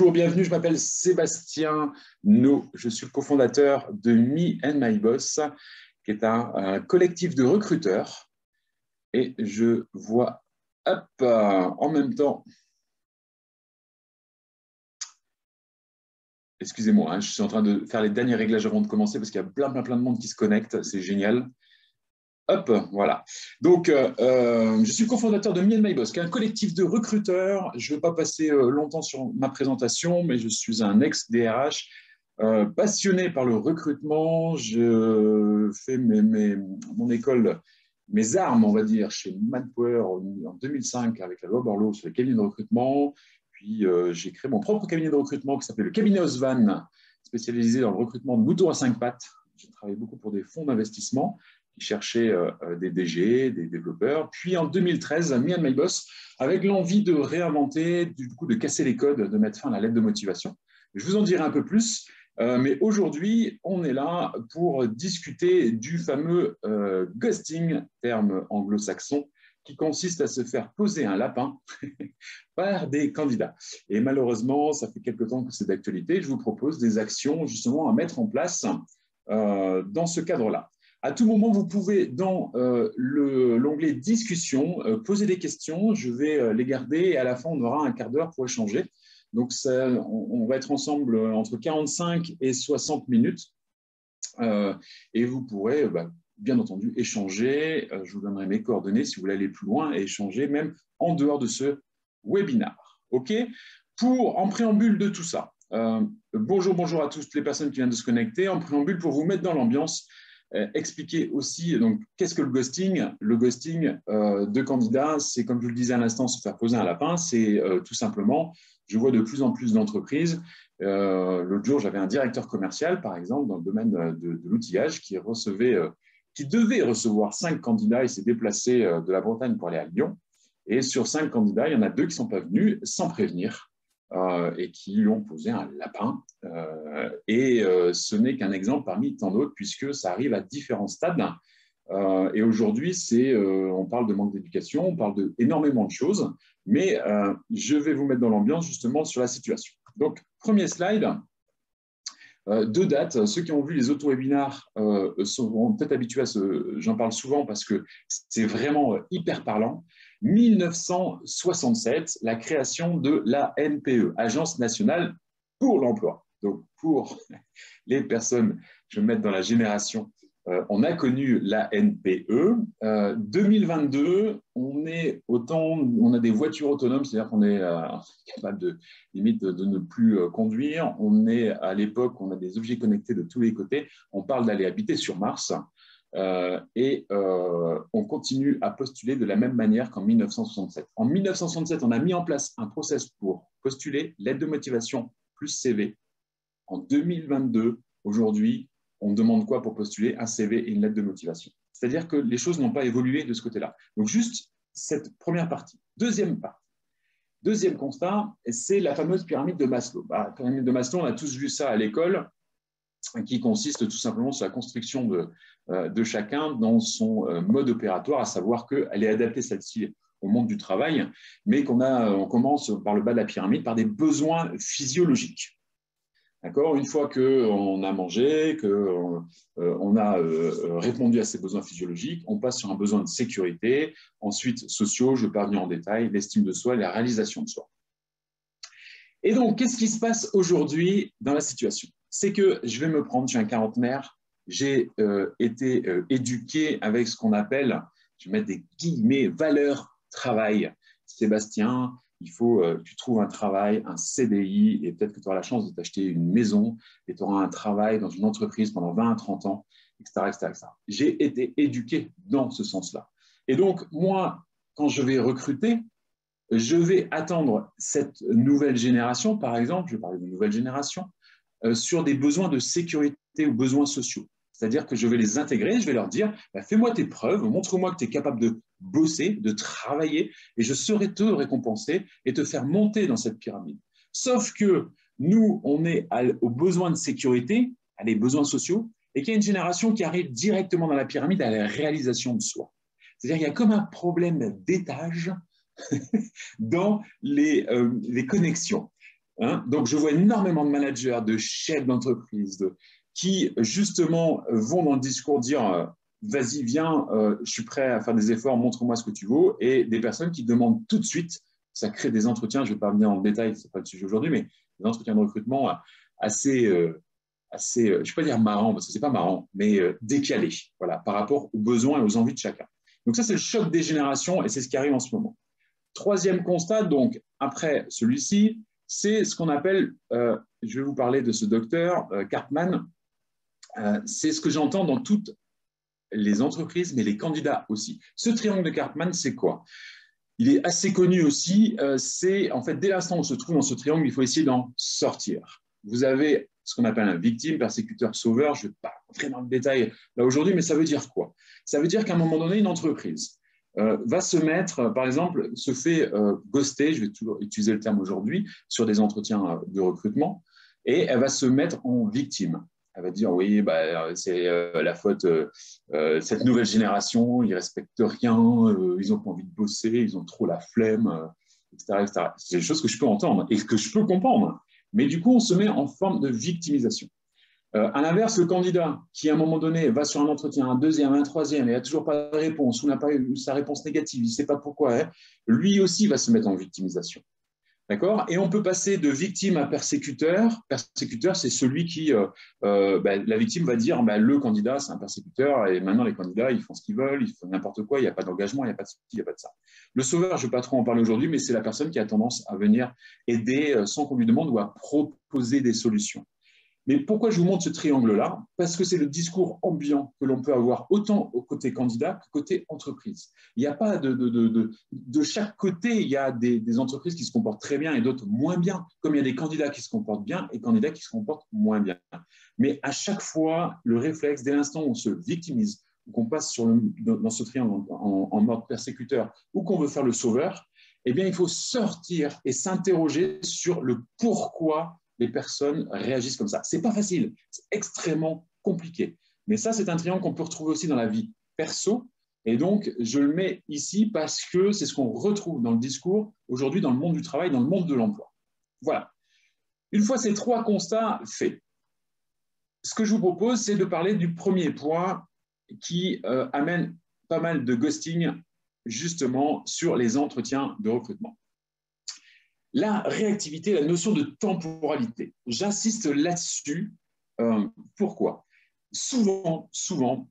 Bonjour, bienvenue, je m'appelle Sébastien No, je suis le cofondateur de Me and My Boss, qui est un collectif de recruteurs. Et je vois, hop, en même temps, excusez-moi, je suis en train de faire les derniers réglages avant de commencer parce qu'il y a plein de monde qui se connecte, c'est génial. Hop, voilà. Donc, je suis le cofondateur de Me and My Boss, qui est un collectif de recruteurs. Je ne vais pas passer longtemps sur ma présentation, mais je suis un ex-DRH passionné par le recrutement. Je fais mon école, mes armes, on va dire, chez Manpower en 2005 avec la loi Borloo sur les cabinets de recrutement. Puis, j'ai créé mon propre cabinet de recrutement qui s'appelle le cabinet Osvan, spécialisé dans le recrutement de moutons à 5 pattes. J'ai travaillé beaucoup pour des fonds d'investissement qui cherchaient des DG, des développeurs. Puis en 2013, Me and My Boss, avec l'envie de réinventer, du coup de casser les codes, de mettre fin à la lettre de motivation. Je vous en dirai un peu plus, mais aujourd'hui, on est là pour discuter du fameux ghosting, terme anglo-saxon, qui consiste à se faire poser un lapin par des candidats. Et malheureusement, ça fait quelque temps que c'est d'actualité. Je vous propose des actions justement à mettre en place dans ce cadre-là. À tout moment, vous pouvez, dans l'onglet discussion, poser des questions. Je vais les garder et à la fin, on aura un quart d'heure pour échanger. Donc, on va être ensemble entre 45 et 60 minutes. Et vous pourrez, bien entendu, échanger. Je vous donnerai mes coordonnées si vous voulez aller plus loin et échanger même en dehors de ce webinaire. OK ? En préambule de tout ça, bonjour à toutes les personnes qui viennent de se connecter. En préambule, pour vous mettre dans l'ambiance, expliquer aussi donc qu'est-ce que le ghosting. Le ghosting de candidats, c'est comme je le disais à l'instant, se faire poser un lapin. C'est tout simplement, je vois de plus en plus d'entreprises. L'autre jour, j'avais un directeur commercial, par exemple, dans le domaine de l'outillage, qui devait recevoir 5 candidats. Il s'est déplacé de la Bretagne pour aller à Lyon. Et sur 5 candidats, il y en a 2 qui ne sont pas venus sans prévenir. Et qui lui ont posé un lapin. Ce n'est qu'un exemple parmi tant d'autres, puisque ça arrive à différents stades. Et aujourd'hui, on parle de manque d'éducation, on parle d'énormément de choses, mais je vais vous mettre dans l'ambiance justement sur la situation. Donc, premier slide. 2 dates. Ceux qui ont vu les auto-webinars seront peut-être habitués à j'en parle souvent parce que c'est vraiment hyper parlant. 1967, la création de l'ANPE, Agence nationale pour l'emploi. Donc, pour les personnes, je vais me mettre dans la génération, on a connu l'ANPE. 2022, on a des voitures autonomes, c'est-à-dire qu'on est capable limite de ne plus conduire. On est à l'époque, on a des objets connectés de tous les côtés. On parle d'aller habiter sur Mars. On continue à postuler de la même manière qu'en 1967. En 1967, on a mis en place un process pour postuler, lettre de motivation plus CV. En 2022, aujourd'hui, on demande quoi pour postuler? Un CV et une lettre de motivation. C'est-à-dire que les choses n'ont pas évolué de ce côté-là. Donc, juste cette première partie. Deuxième constat, c'est la fameuse pyramide de Maslow. La pyramide de Maslow, on a tous vu ça à l'école, qui consiste tout simplement sur la construction de chacun dans son mode opératoire, à savoir qu'elle est adaptée, celle-ci, au monde du travail, mais on commence par le bas de la pyramide par des besoins physiologiques. D'accord ? Une fois qu'on a mangé, qu'on a répondu à ces besoins physiologiques, on passe sur un besoin de sécurité, ensuite sociaux, je ne vais pas revenir en détail, l'estime de soi et la réalisation de soi. Et donc, qu'est-ce qui se passe aujourd'hui dans la situation? C'est que je vais me prendre, je suis un quarantenaire, j'ai été éduqué avec ce qu'on appelle, je vais mettre des guillemets, valeur travail. Sébastien, il faut que tu trouves un travail, un CDI, et peut-être que tu auras la chance de t'acheter une maison, et tu auras un travail dans une entreprise pendant 20 à 30 ans, etc., etc. J'ai été éduqué dans ce sens-là. Et donc, moi, quand je vais recruter, je vais attendre cette nouvelle génération, par exemple, je vais parler de nouvelle génération, sur des besoins de sécurité ou besoins sociaux. C'est-à-dire que je vais les intégrer, je vais leur dire, fais-moi tes preuves, montre-moi que tu es capable de bosser, de travailler, et je saurai te récompenser et te faire monter dans cette pyramide. Sauf que nous, on est aux besoins de sécurité, à les besoins sociaux, et qu'il y a une génération qui arrive directement dans la pyramide à la réalisation de soi. C'est-à-dire qu'il y a comme un problème d'étage dans les connexions. Hein. Donc, je vois énormément de managers, de chefs d'entreprise qui, justement, vont dans le discours dire vas-y, viens, je suis prêt à faire des efforts, montre-moi ce que tu vaux. Et des personnes qui demandent tout de suite, ça crée des entretiens, je ne vais pas venir en détail, ce n'est pas le sujet aujourd'hui, mais des entretiens de recrutement assez, je ne vais pas dire marrant, parce que ce n'est pas marrant, mais décalés, voilà, par rapport aux besoins et aux envies de chacun. Donc ça, c'est le choc des générations et c'est ce qui arrive en ce moment. Troisième constat, donc, après celui-ci, c'est ce qu'on appelle, je vais vous parler de ce docteur Cartman, c'est ce que j'entends dans toutes les entreprises, mais les candidats aussi. Ce triangle de Cartman, c'est quoi? Il est assez connu aussi, c'est en fait, dès l'instant où on se trouve dans ce triangle, il faut essayer d'en sortir. Vous avez ce qu'on appelle un victime, persécuteur, sauveur, je ne vais pas rentrer dans le détail là aujourd'hui, mais ça veut dire quoi? Ça veut dire qu'à un moment donné, une entreprise va se mettre, par exemple, se fait ghoster, je vais toujours utiliser le terme aujourd'hui, sur des entretiens de recrutement, et elle va se mettre en victime. Elle va dire, oui, bah, c'est la faute, cette nouvelle génération, ils ne respectent rien, ils n'ont pas envie de bosser, ils ont trop la flemme, etc., etc. C'est des choses que je peux entendre et que je peux comprendre. Mais du coup, on se met en forme de victimisation. À l'inverse, le candidat qui, à un moment donné, va sur un entretien, un deuxième, un troisième, et il n'a toujours pas de réponse, ou n'a pas eu sa réponse négative, il ne sait pas pourquoi, hein, lui aussi va se mettre en victimisation. D'accord? Et on peut passer de victime à persécuteur. Persécuteur, c'est celui qui, la victime va dire, le candidat, c'est un persécuteur, et maintenant les candidats, ils font ce qu'ils veulent, ils font n'importe quoi, il n'y a pas d'engagement, il n'y a pas de ci, il n'y a pas de ça. Le sauveur, je ne vais pas trop en parler aujourd'hui, mais c'est la personne qui a tendance à venir aider sans qu'on lui demande ou à proposer des solutions. Mais pourquoi je vous montre ce triangle-là? Parce que c'est le discours ambiant que l'on peut avoir autant au côté candidat que côté entreprise. Il n'y a pas de chaque côté, il y a des entreprises qui se comportent très bien et d'autres moins bien, comme il y a des candidats qui se comportent bien et candidats qui se comportent moins bien. Mais à chaque fois, le réflexe, dès l'instant où on se victimise, qu'on passe dans ce triangle en mode persécuteur ou qu'on veut faire le sauveur, eh bien, il faut sortir et s'interroger sur le pourquoi les personnes réagissent comme ça. Ce n'est pas facile, c'est extrêmement compliqué. Mais ça, c'est un triangle qu'on peut retrouver aussi dans la vie perso. Et donc, je le mets ici parce que c'est ce qu'on retrouve dans le discours aujourd'hui dans le monde du travail, dans le monde de l'emploi. Voilà. Une fois ces trois constats faits, ce que je vous propose, c'est de parler du premier point qui amène pas mal de ghosting justement sur les entretiens de recrutement. La réactivité, la notion de temporalité. J'insiste là-dessus. Pourquoi? Souvent,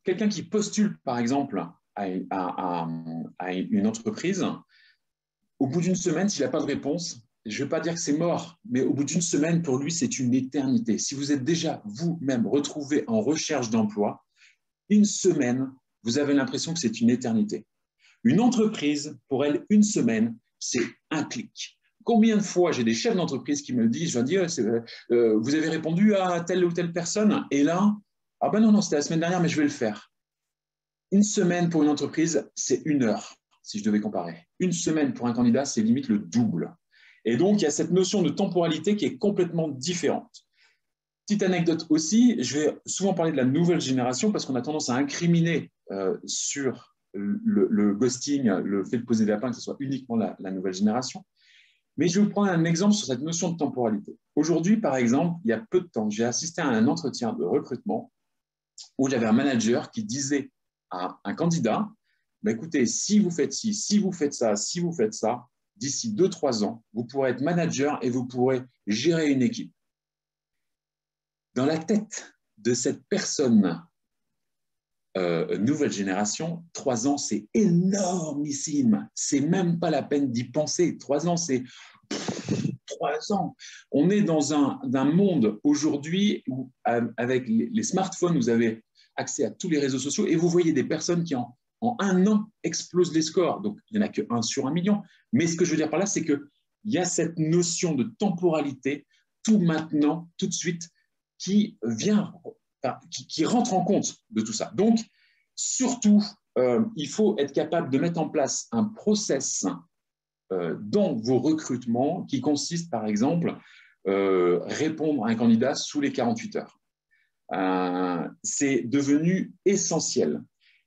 quelqu'un qui postule, par exemple, à une entreprise, au bout d'une semaine, s'il n'a pas de réponse, je ne vais pas dire que c'est mort, mais au bout d'une semaine, pour lui, c'est une éternité. Si vous êtes déjà vous-même retrouvé en recherche d'emploi, une semaine, vous avez l'impression que c'est une éternité. Une entreprise, pour elle, une semaine, c'est un clic. Combien de fois j'ai des chefs d'entreprise qui me disent, je vais dire, vous avez répondu à telle ou telle personne, et là, ah ben non, c'était la semaine dernière, mais je vais le faire. Une semaine pour une entreprise, c'est 1 heure, si je devais comparer. Une semaine pour un candidat, c'est limite le double. Et donc, il y a cette notion de temporalité qui est complètement différente. Petite anecdote aussi, je vais souvent parler de la nouvelle génération parce qu'on a tendance à incriminer sur le ghosting, le fait de poser des lapins, que ce soit uniquement la nouvelle génération. Mais je vais vous prendre un exemple sur cette notion de temporalité. Aujourd'hui, par exemple, il y a peu de temps, j'ai assisté à un entretien de recrutement où j'avais un manager qui disait à un candidat, écoutez, si vous faites ci, si vous faites ça, si vous faites ça, d'ici 2-3 ans, vous pourrez être manager et vous pourrez gérer une équipe. Dans la tête de cette personne nouvelle génération, 3 ans, c'est énormissime. C'est même pas la peine d'y penser. 3 ans, c'est 3 ans. On est dans un monde aujourd'hui où, avec les smartphones, vous avez accès à tous les réseaux sociaux et vous voyez des personnes qui, en 1 an, explosent les scores. Donc, il n'y en a que 1 sur 1 million. Mais ce que je veux dire par là, c'est qu'il y a cette notion de temporalité, tout maintenant, tout de suite, qui rentre en compte de tout ça. Donc, surtout, il faut être capable de mettre en place un process dans vos recrutements qui consiste, par exemple, répondre à un candidat sous les 48 heures. C'est devenu essentiel.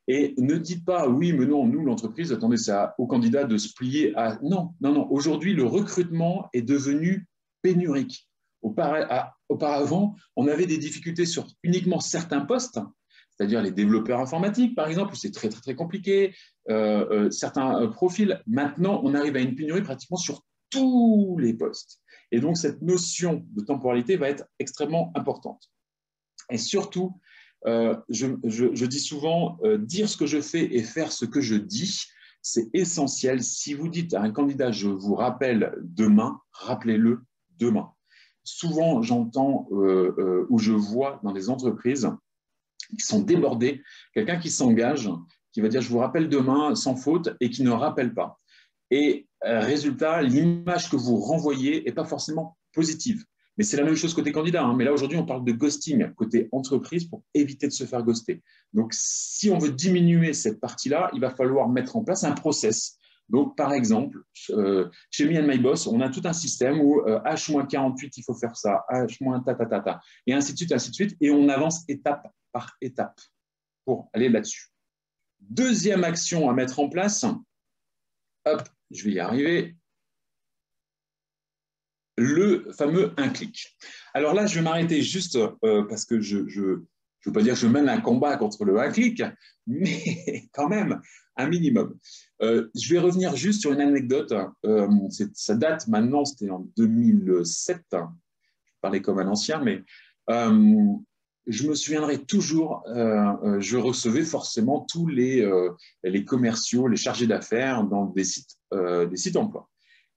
Et ne dites pas, oui, mais non, nous, l'entreprise, attendez, c'est au candidat de se plier à… Non. Aujourd'hui, le recrutement est devenu pénurique. Auparavant, on avait des difficultés sur uniquement certains postes, c'est-à-dire les développeurs informatiques, par exemple, où c'est très, très, très compliqué, certains profils. Maintenant, on arrive à une pénurie pratiquement sur tous les postes. Et donc, cette notion de temporalité va être extrêmement importante. Et surtout, je dis souvent, dire ce que je fais et faire ce que je dis, c'est essentiel. Si vous dites à un candidat, je vous rappelle demain, rappelez-le demain. Souvent, j'entends ou je vois dans des entreprises qui sont débordées, quelqu'un qui s'engage, qui va dire, je vous rappelle demain sans faute et qui ne rappelle pas. Et résultat, l'image que vous renvoyez n'est pas forcément positive. Mais c'est la même chose côté candidat. Mais là, aujourd'hui, on parle de ghosting côté entreprise pour éviter de se faire ghoster. Donc, si on veut diminuer cette partie-là, il va falloir mettre en place un process. Donc, par exemple, chez Me and My Boss, on a tout un système où H-48, il faut faire ça, H-ta-ta-ta-ta, et ainsi de suite, ainsi de suite. Et on avance étape par étape pour aller là-dessus. Deuxième action à mettre en place, hop, je vais y arriver, le fameux un clic. Alors là, je vais m'arrêter juste parce que je ne veux pas dire que je mène un combat contre le un clic, mais quand même, un minimum. Je vais revenir juste sur une anecdote. Ça date maintenant, c'était en 2007. Je parlais comme un ancien, mais je me souviendrai toujours, je recevais forcément tous les commerciaux, les chargés d'affaires dans des sites emploi.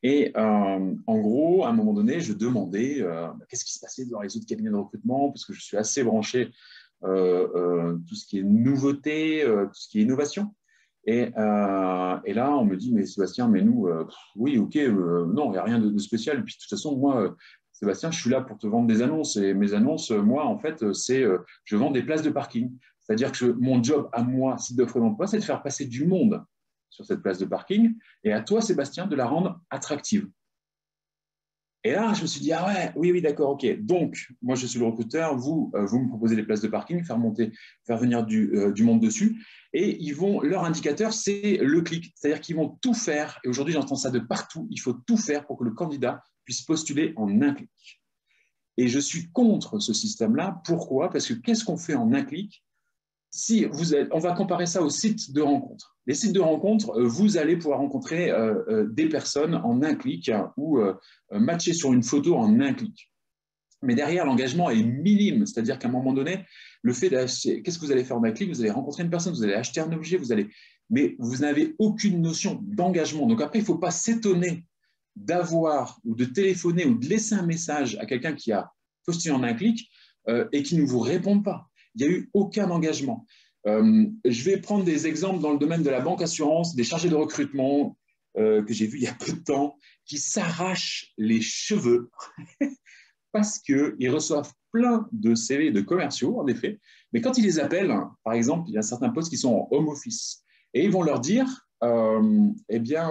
Et en gros, à un moment donné, je demandais qu'est-ce qui se passait dans les autres cabinets de recrutement, parce que je suis assez branché tout ce qui est nouveauté, tout ce qui est innovation. Et là, on me dit, mais Sébastien, mais nous, oui, ok, non, il n'y a rien de spécial. Et puis, de toute façon, moi, Sébastien, je suis là pour te vendre des annonces. Et mes annonces, moi, en fait, c'est je vends des places de parking. C'est-à-dire que mon job à moi, site d'offre d'emploi, c'est de faire passer du monde sur cette place de parking, et à toi, Sébastien, de la rendre attractive. Et là, je me suis dit, ah ouais, oui, d'accord, ok. Donc, moi, je suis le recruteur, vous me proposez des places de parking, faire venir du monde dessus, et leur indicateur, c'est le clic. C'est-à-dire qu'ils vont tout faire, et aujourd'hui, j'entends ça de partout, il faut tout faire pour que le candidat puisse postuler en un clic. Et je suis contre ce système-là. Pourquoi? Parce que qu'est-ce qu'on fait en un clic? On va comparer ça aux sites de rencontres. Les sites de rencontres, vous allez pouvoir rencontrer des personnes en un clic ou matcher sur une photo en un clic. Mais derrière, l'engagement est minime. C'est-à-dire qu'à un moment donné, le fait d'acheter, qu'est-ce que vous allez faire en un clic? Vous allez rencontrer une personne, vous allez acheter un objet, mais vous n'avez aucune notion d'engagement. Donc après, il ne faut pas s'étonner d'avoir ou de téléphoner ou de laisser un message à quelqu'un qui a postulé en un clic et qui ne vous répond pas. Il n'y a eu aucun engagement. Je vais prendre des exemples dans le domaine de la banque assurance, des chargés de recrutement que j'ai vu il y a peu de temps, qui s'arrachent les cheveux parce qu'ils reçoivent plein de CV de commerciaux, en effet, mais quand ils les appellent, par exemple, il y a certains postes qui sont en home office, et ils vont leur dire, eh bien,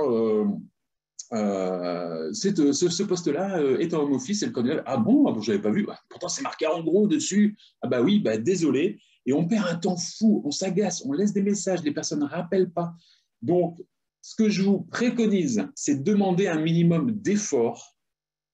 ce poste-là est en home office et le candidat, ah bon, je n'avais pas vu, pourtant c'est marqué en gros dessus, ah bah oui, bah désolé, et on perd un temps fou, on s'agace, on laisse des messages, les personnes ne rappellent pas. Donc, ce que je vous préconise, c'est de demander un minimum d'effort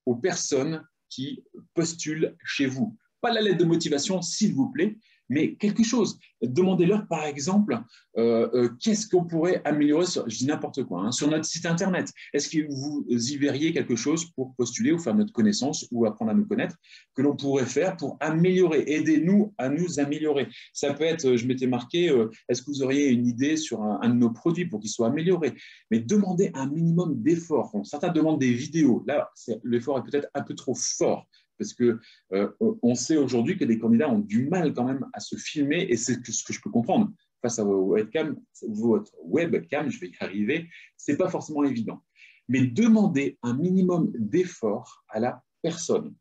aux personnes qui postulent chez vous. Pas la lettre de motivation, s'il vous plaît, mais quelque chose. Demandez-leur, par exemple, qu'est-ce qu'on pourrait améliorer, je dis n'importe quoi, sur notre site Internet. Est-ce que vous y verriez quelque chose pour postuler ou faire notre connaissance ou apprendre à nous connaître que l'on pourrait faire pour améliorer? Aidez-nous à nous améliorer. Ça peut être, je m'étais marqué, est-ce que vous auriez une idée sur un de nos produits pour qu'il soit amélioré? Mais demandez un minimum d'effort. Certains demandent des vidéos. Là, l'effort est peut-être un peu trop fort. Parce qu'on sait aujourd'hui que les candidats ont du mal quand même à se filmer, et c'est ce que je peux comprendre. Face à votre webcam, je vais y arriver, ce n'est pas forcément évident. Mais demandez un minimum d'effort à la personne.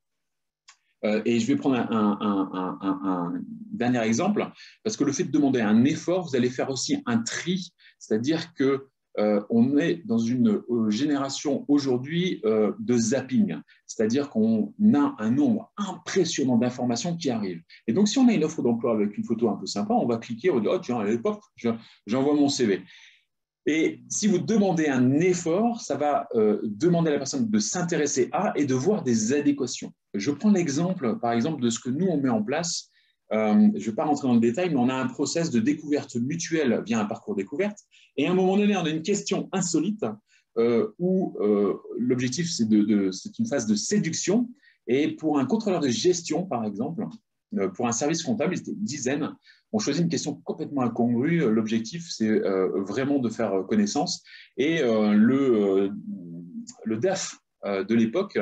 Et je vais prendre un dernier exemple, parce que le fait de demander un effort, vous allez faire aussi un tri, c'est-à-dire que on est dans une génération aujourd'hui de zapping, c'est-à-dire qu'on a un nombre impressionnant d'informations qui arrivent. Et donc, si on a une offre d'emploi avec une photo un peu sympa, on va cliquer, on va dire, oh tiens, à l'époque, j'envoie mon CV. Et si vous demandez un effort, ça va demander à la personne de s'intéresser à et de voir des adéquations. Je prends l'exemple, par exemple, de ce que nous, on met en place. Je ne vais pas rentrer dans le détail, mais on a un process de découverte mutuelle via un parcours découverte. Et à un moment donné, on a une question insolite où l'objectif, c'est une phase de séduction. Et pour un contrôleur de gestion, par exemple, pour un service comptable, il était une dizaine. On choisit une question complètement incongrue. L'objectif, c'est vraiment de faire connaissance. Et le DAF de l'époque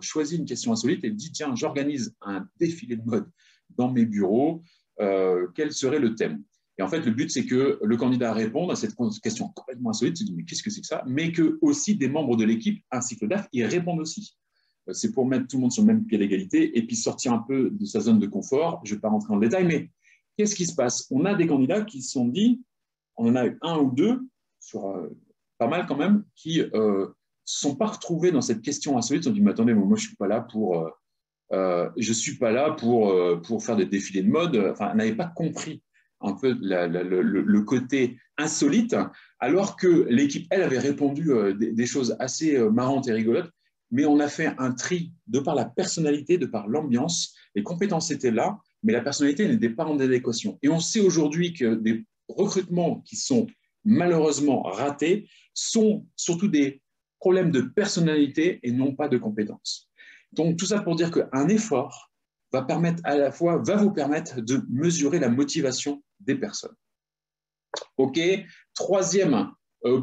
choisit une question insolite et dit, tiens, j'organise un défilé de mode dans mes bureaux. Quel serait le thème? Et en fait, le but, c'est que le candidat réponde à cette question complètement insolite, se dit, mais qu'est-ce que c'est que ça? Mais que aussi des membres de l'équipe, ainsi que le DAF, y répondent aussi. C'est pour mettre tout le monde sur le même pied d'égalité et puis sortir un peu de sa zone de confort. Je ne vais pas rentrer dans le détail, mais qu'est-ce qui se passe? On a des candidats qui se sont dit, on en a eu un ou deux, sur pas mal quand même, qui ne sont pas retrouvés dans cette question insolite. Ils se sont dit, mais attendez, moi je ne suis pas là pour faire des défilés de mode. Enfin, on n'avait pas compris un peu le côté insolite, alors que l'équipe, elle, avait répondu des choses assez marrantes et rigolotes. Mais on a fait un tri de par la personnalité, de par l'ambiance. Les compétences étaient là, mais la personnalité n'était pas en adéquation. Et on sait aujourd'hui que des recrutements qui sont malheureusement ratés sont surtout des problèmes de personnalité et non pas de compétences. Donc, tout ça pour dire qu'un effort va vous permettre de mesurer la motivation des personnes. OK. Troisième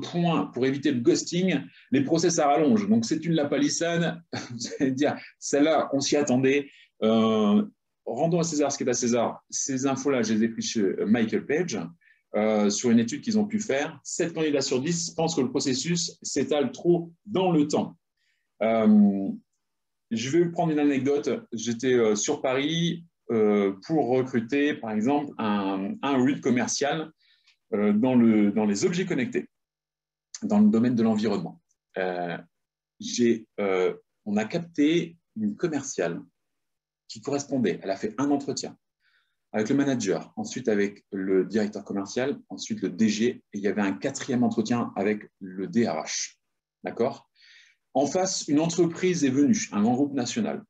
point pour éviter le ghosting, les process à rallonge. Donc, c'est une lapalissade. Vous allez dire, celle-là, on s'y attendait. Rendons à César ce qui est à César. Ces infos-là, je les ai prises chez Michael Page sur une étude qu'ils ont pu faire. 7 candidats sur 10 pensent que le processus s'étale trop dans le temps. Je vais vous prendre une anecdote. J'étais sur Paris pour recruter, par exemple, un lead commercial dans les objets connectés, dans le domaine de l'environnement. On a capté une commerciale qui correspondait. Elle a fait un entretien avec le manager, ensuite avec le directeur commercial, ensuite le DG, et il y avait un 4e entretien avec le DRH. D'accord? En face, une entreprise est venue, un grand groupe national.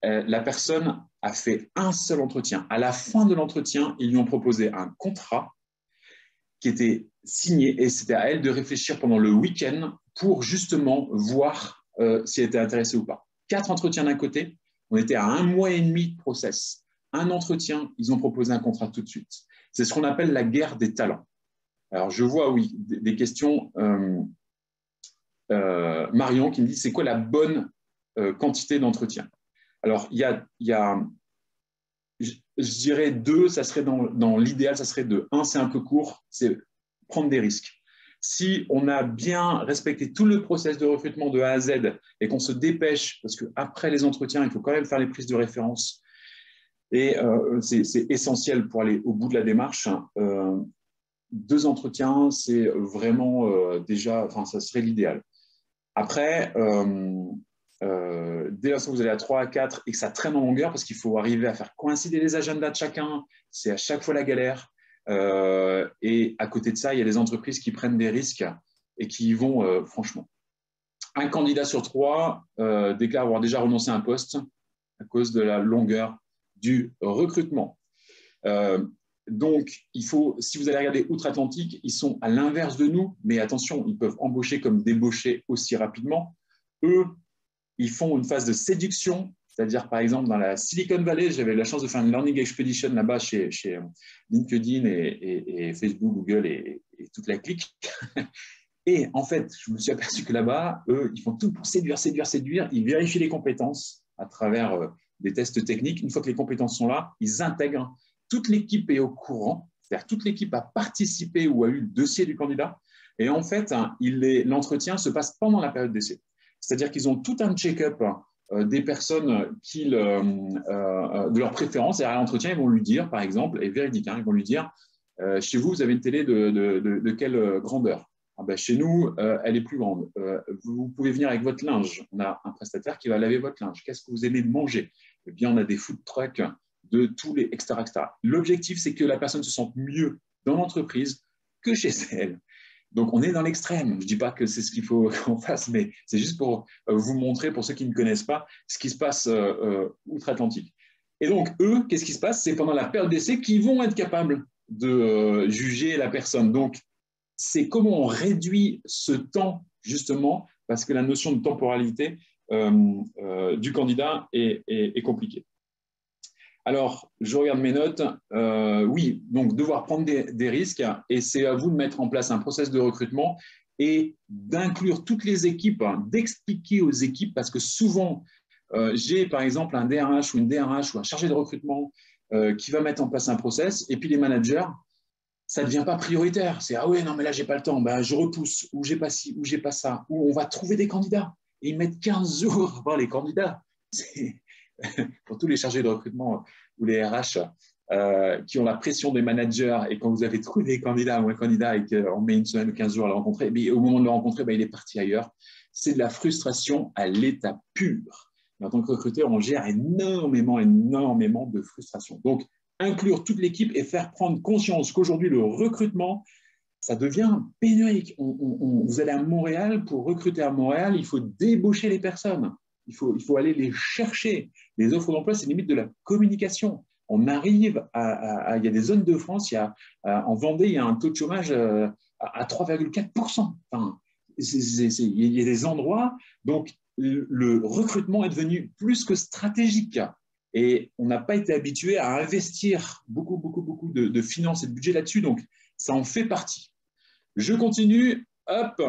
La personne a fait un seul entretien. À la fin de l'entretien, ils lui ont proposé un contrat qui était signé et c'était à elle de réfléchir pendant le week-end pour justement voir si elle était intéressée ou pas. 4 entretiens d'un côté, on était à 1 mois et demi de process. Un entretien, ils ont proposé un contrat tout de suite. C'est ce qu'on appelle la guerre des talents. Alors, je vois, oui, des questions. Marion qui me dit, c'est quoi la bonne quantité d'entretien? Alors, il y a je dirais 2, ça serait dans l'idéal, ça serait 2. 1, c'est un peu court, c'est prendre des risques. Si on a bien respecté tout le process de recrutement de A à Z et qu'on se dépêche, parce qu'après les entretiens, il faut quand même faire les prises de référence, et c'est essentiel pour aller au bout de la démarche. 2 entretiens, c'est vraiment déjà, enfin, ça serait l'idéal. Après, dès lors que vous allez à 3 à 4 et que ça traîne en longueur, parce qu'il faut arriver à faire coïncider les agendas de chacun, c'est à chaque fois la galère. Et à côté de ça, il y a des entreprises qui prennent des risques et qui y vont franchement. Un candidat sur 3 déclare avoir déjà renoncé à un poste à cause de la longueur du recrutement. Donc, si vous allez regarder outre-Atlantique, ils sont à l'inverse de nous, mais attention, ils peuvent embaucher comme débaucher aussi rapidement. Eux, ils font une phase de séduction, c'est-à-dire, par exemple, dans la Silicon Valley, j'avais la chance de faire une Learning Expedition là-bas chez LinkedIn et Facebook, Google et toute la clique. Et en fait, je me suis aperçu que là-bas, eux, ils font tout pour séduire. Ils vérifient les compétences à travers des tests techniques. Une fois que les compétences sont là, ils intègrent. Toute l'équipe est au courant, c'est-à-dire toute l'équipe a participé ou a eu le dossier du candidat. Et en fait, l'entretien se passe pendant la période d'essai. C'est-à-dire qu'ils ont tout un check-up des personnes de leur préférence. Et à l'entretien, ils vont lui dire, par exemple, et véridique, ils vont lui dire, chez vous, vous avez une télé de quelle grandeur? Ah ben, chez nous, elle est plus grande. Vous pouvez venir avec votre linge. On a un prestataire qui va laver votre linge. Qu'est-ce que vous aimez manger? Eh bien, on a des food trucks de tous les, etc., etc. L'objectif, c'est que la personne se sente mieux dans l'entreprise que chez elle. Donc, on est dans l'extrême. Je ne dis pas que c'est ce qu'il faut qu'on fasse, mais c'est juste pour vous montrer, pour ceux qui ne connaissent pas, ce qui se passe outre-Atlantique. Et donc, eux, qu'est-ce qui se passe? C'est pendant la période d'essai qu'ils vont être capables de juger la personne. Donc, c'est comment on réduit ce temps, justement, parce que la notion de temporalité du candidat est compliquée. Alors, je regarde mes notes. Oui, donc devoir prendre des risques, et c'est à vous de mettre en place un process de recrutement et d'inclure toutes les équipes, d'expliquer aux équipes, parce que souvent, j'ai par exemple un DRH ou une DRH ou un chargé de recrutement qui va mettre en place un process, et puis les managers, ça ne devient pas prioritaire. C'est « Ah oui, non, mais là, je n'ai pas le temps, ben, je repousse, ou j'ai pas ci, ou j'ai pas ça, ou on va trouver des candidats. » Et ils mettent 15 jours à voir les candidats. Pour tous les chargés de recrutement ou les RH qui ont la pression des managers, et quand vous avez trouvé des candidats ou un candidat et qu'on met une semaine ou 15 jours à le rencontrer, mais au moment de le rencontrer, ben, il est parti ailleurs. C'est de la frustration à l'état pur. Et en tant que recruteur, on gère énormément de frustration. Donc, inclure toute l'équipe et faire prendre conscience qu'aujourd'hui, le recrutement, ça devient pénurique. Vous allez à Montréal, pour recruter à Montréal, il faut débaucher les personnes. Il faut aller les chercher. Les offres d'emploi, c'est limite de la communication. On arrive il y a des zones de France, en Vendée, il y a un taux de chômage à 3,4%. Enfin, il y a des endroits, donc le recrutement est devenu plus que stratégique. Et on n'a pas été habitué à investir beaucoup de finances et de budget là-dessus, donc ça en fait partie. Je continue, hop.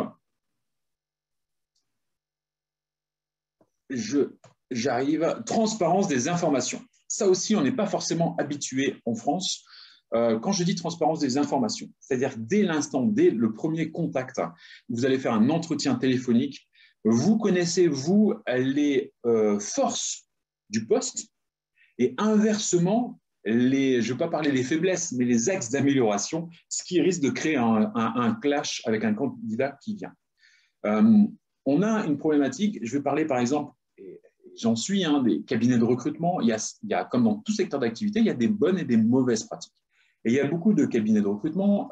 J'arrive. Transparence des informations. Ça aussi, on n'est pas forcément habitué en France. Quand je dis transparence des informations, c'est-à-dire dès l'instant, dès le premier contact, vous allez faire un entretien téléphonique, vous connaissez, vous, les forces du poste, et inversement, je ne veux pas parler des faiblesses, mais les axes d'amélioration, ce qui risque de créer un clash avec un candidat qui vient. On a une problématique, je vais parler par exemple, et j'en suis, des cabinets de recrutement, il y a, comme dans tout secteur d'activité, il y a des bonnes et des mauvaises pratiques. Et il y a beaucoup de cabinets de recrutement,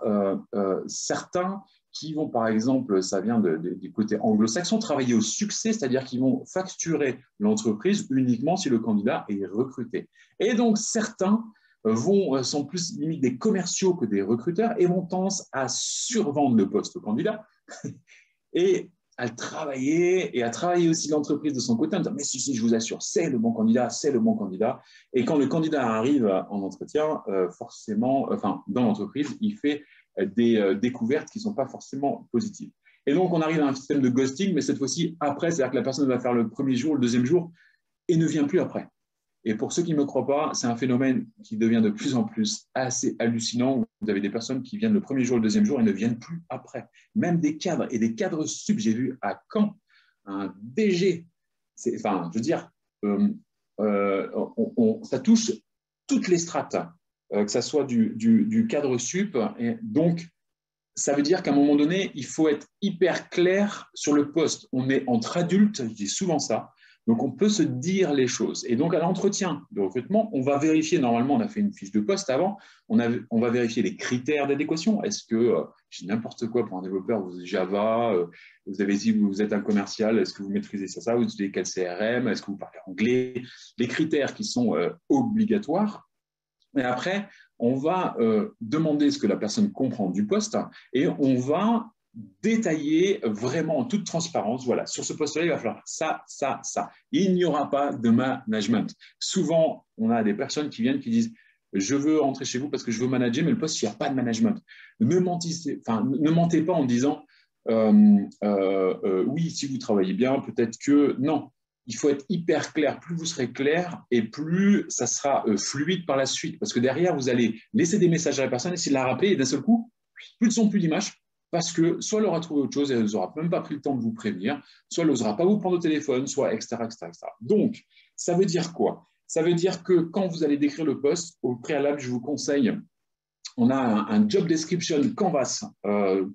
certains qui vont, par exemple, ça vient du côté anglo-saxon, travailler au succès, c'est-à-dire qu'ils vont facturer l'entreprise uniquement si le candidat est recruté. Et donc, certains sont plus limite des commerciaux que des recruteurs et vont tendance à survendre le poste au candidat et à travailler aussi l'entreprise de son côté en disant « mais si, je vous assure, c'est le bon candidat, c'est le bon candidat ». Et quand le candidat arrive en entretien, forcément, dans l'entreprise, il fait des découvertes qui ne sont pas forcément positives. Et donc, on arrive à un système de ghosting, mais cette fois-ci, après, c'est-à-dire que la personne va faire le premier jour, le deuxième jour, et ne vient plus après. Et pour ceux qui ne me croient pas, c'est un phénomène qui devient de plus en plus assez hallucinant. Vous avez des personnes qui viennent le premier jour, le deuxième jour et ne viennent plus après. Même des cadres et des cadres sup. J'ai vu à Caen un DG. Enfin, je veux dire, ça touche toutes les strates, que ça soit du cadre sup. Et donc, ça veut dire qu'à un moment donné, il faut être hyper clair sur le poste. On est entre adultes, je dis souvent ça. Donc, on peut se dire les choses. Et donc, à l'entretien de recrutement, on va vérifier, normalement, on a fait une fiche de poste avant, on va vérifier les critères d'adéquation. Est-ce que, je dis n'importe quoi pour un développeur, vous êtes Java, vous avez dit que vous êtes un commercial, est-ce que vous maîtrisez ça, vous utilisez quel CRM, est-ce que vous parlez anglais? Les critères qui sont obligatoires. Et après, on va demander ce que la personne comprend du poste et on va détailler vraiment en toute transparence, voilà, sur ce poste-là, il va falloir ça. Il n'y aura pas de management. Souvent, on a des personnes qui viennent qui disent « je veux rentrer chez vous parce que je veux manager, mais le poste, il n'y a pas de management ». Ne mentez pas en disant oui, si vous travaillez bien, peut-être que… » Non, il faut être hyper clair. Plus vous serez clair et plus ça sera fluide par la suite. Parce que derrière, vous allez laisser des messages à la personne, essayer de la rappeler et d'un seul coup, plus de son, plus d'image. Parce que soit elle aura trouvé autre chose et elle n'aura même pas pris le temps de vous prévenir, soit elle n'osera pas vous prendre au téléphone, soit etc. Donc, ça veut dire quoi? Ça veut dire que quand vous allez décrire le poste, au préalable, je vous conseille, on a un job description Canvas, vous